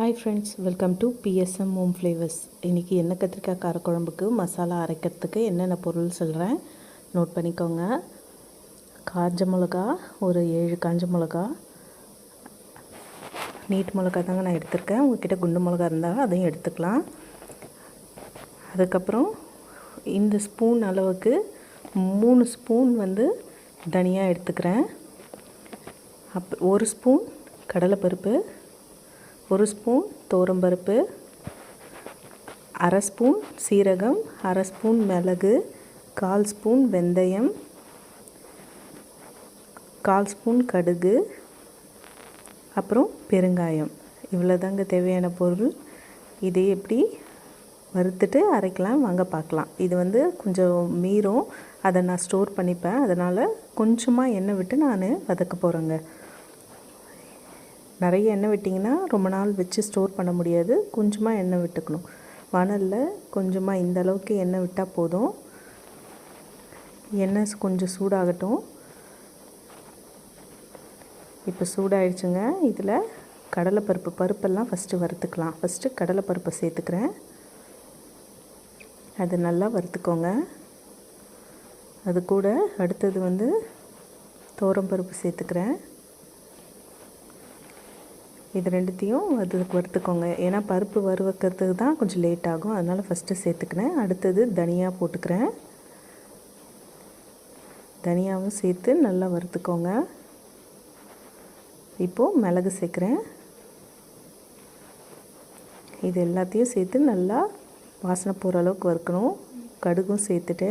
Hi friends, welcome to BSM home flavours. இன்றைக்கி எண்ணெய் கத்திரிக்காய் காரக்குழம்புக்கு மசாலா அரைக்கிறதுக்கு என்னென்ன பொருள் சொல்கிறேன், நோட் பண்ணிக்கோங்க. காஞ்ச மிளகா ஒரு 7 காஞ்ச மிளகா, நீட் மிளகா தாங்க நான் எடுத்திருக்கேன். உங்கள்கிட்ட குண்டு மிளகா இருந்தால் அதையும் எடுத்துக்கலாம். அதுக்கப்புறம் இந்த ஸ்பூன் அளவுக்கு 3 ஸ்பூன் தனியாக எடுத்துக்கிறேன். 1 ஸ்பூன் கடலைப்பருப்பு, 1 ஸ்பூன் துவரம்பருப்பு, அரை ஸ்பூன் சீரகம், அரை ஸ்பூன் மிளகு, 1/4 ஸ்பூன் வெந்தயம், 1/4 ஸ்பூன் கடுகு, அப்புறம் பெருங்காயம். இவ்வளோதாங்க தேவையான பொருள். இதை எப்படி வறுத்துட்டு அரைக்கலாம் வாங்க பார்க்கலாம். இது கொஞ்சம் மீறும், அதை நான் ஸ்டோர் பண்ணிப்பேன். அதனால் கொஞ்சமாக எண்ணெய் விட்டு நான் வதக்க போகிறேங்க. நிறைய எண்ணெய் விட்டிங்கன்னா ரொம்ப நாள் வச்சு ஸ்டோர் பண்ண முடியாது. கொஞ்சமாக எண்ணெய் விட்டுக்கணும். வானலில் கொஞ்சமாக இந்த அளவுக்கு எண்ணெய் விட்டால் போதும். எண்ணெய் கொஞ்சம் சூடாகட்டும். இப்போ சூடாகிடுச்சுங்க. இதில் பருப்பெல்லாம் ஃபஸ்ட்டு வறுத்துக்கலாம். ஃபஸ்ட்டு கடலைப்பருப்பை சேர்த்துக்கிறேன். அது நல்லா வறுத்துக்கோங்க. அது கூட அடுத்தது துவரம்பருப்பு சேர்த்துக்கிறேன். இது ரெண்டுத்தையும் வறுத்துக்கோங்க. ஏன்னா பருப்பு வறுக்கிறதுக்கு தான் கொஞ்சம் லேட் ஆகும். அதனால் ஃபஸ்ட்டு சேர்த்துக்கிறேன். அடுத்தது தனியா போட்டுக்கிறேன். தனியாவும் சேர்த்து நல்லா வறுத்துக்கோங்க. இப்போது மிளகு சேர்க்குறேன். இது எல்லாத்தையும் சேர்த்து நல்லா வாசனை போகிற அளவுக்கு வறுக்கணும். கடுகும் சேர்த்துட்டு,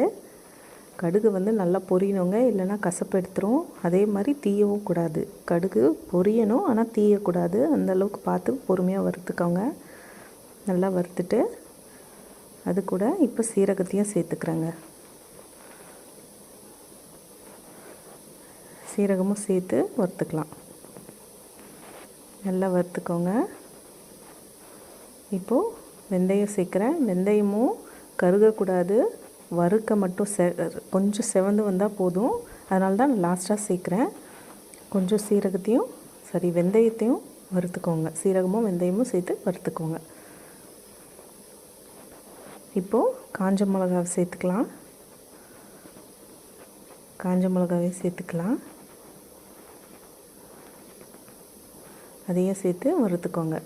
கடுகு நல்லா பொரியணுங்க, இல்லைன்னா கசப்பு எடுத்துரும். அதே மாதிரி தீயவும் கூடாது. கடுகு பொரியணும், ஆனால் தீயக்கூடாது. அந்தளவுக்கு பார்த்து பொறுமையாக வறுத்துக்கோங்க. நல்லா வறுத்துட்டு அது கூட இப்போ சீரகத்தையும் சேர்த்துக்கிறேங்க. சீரகமும் சேர்த்து வறுத்துக்கலாம். நல்லா வறுத்துக்கோங்க. இப்போது வெந்தயம் சேர்க்குறேன். வெந்தயமும் கருகக்கூடாது, வறுக்க மட்டும் கொஞ்சம் செவந்து வந்தால் போதும். அதனால தான் நான் லாஸ்ட்டாக சேர்க்குறேன். கொஞ்சம் வெந்தயத்தையும் வறுத்துக்கோங்க. சீரகமும் வெந்தயமும் சேர்த்து வறுத்துக்கோங்க. இப்போது காஞ்ச மிளகாவை சேர்த்துக்கலாம். காஞ்ச மிளகாவையும் சேர்த்துக்கலாம். அதையும் சேர்த்து வறுத்துக்கோங்க.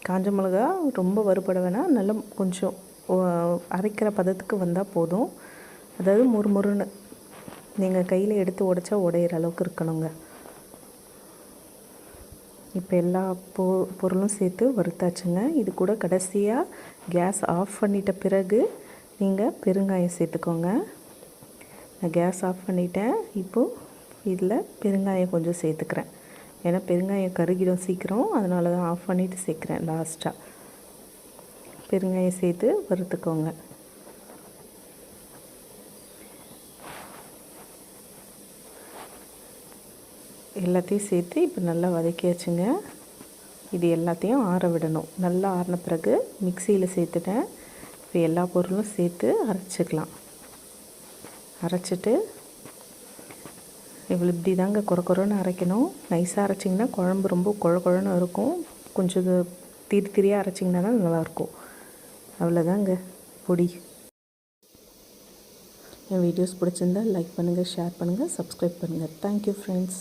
காஞ்ச மிளகா ரொம்ப வறுபட வேணாம், நல்லா கொஞ்சம் அரைக்கிற பதத்துக்கு வந்தால் போதும். அதாவது முறுமுறுன்னு நீங்கள் கையில் எடுத்து உடைச்சா உடையிற அளவுக்கு இருக்கணுங்க. இப்போ எல்லா பொருளும் சேர்த்து வறுத்தாச்சுங்க. இது கூட கடைசியாக கேஸ் ஆஃப் பண்ணிட்ட பிறகு நீங்கள் பெருங்காயம் சேர்த்துக்கோங்க. நான் கேஸ் ஆஃப் பண்ணிட்டேன். இப்போது இதில் பெருங்காயம் கொஞ்சம் சேர்த்துக்கிறேன். ஏன்னா பெருங்காயம் கருகிடும் சீக்கிரம். அதனால தான் ஆஃப் பண்ணிவிட்டு சேர்க்குறேன். லாஸ்ட்டாக பெருங்காயம் சேர்த்து வறுத்துக்கோங்க. எல்லாத்தையும் சேர்த்து இப்போ நல்லா வதக்கியாச்சுங்க. இது எல்லாத்தையும் ஆற விடணும். நல்லா ஆறின பிறகு மிக்சியில் சேர்த்துட்டேன். இப்போ எல்லா பொருளும் சேர்த்து அரைச்சிக்கலாம். அரைச்சிட்டு இப்படி தாங்க குறைன்னு அரைக்கணும். நைஸாக அரைச்சிங்கன்னா குழம்பு ரொம்ப குழன்னு இருக்கும். கொஞ்சம் திரியாக அரைச்சிங்கன்னா தான் நல்லாயிருக்கும். அவ்வளோதாங்க பொடி. என் வீடியோஸ் பிடிச்சிருந்தால் லைக் பண்ணுங்கள், ஷேர் பண்ணுங்கள், சப்ஸ்கிரைப் பண்ணுங்கள். Thank you friends.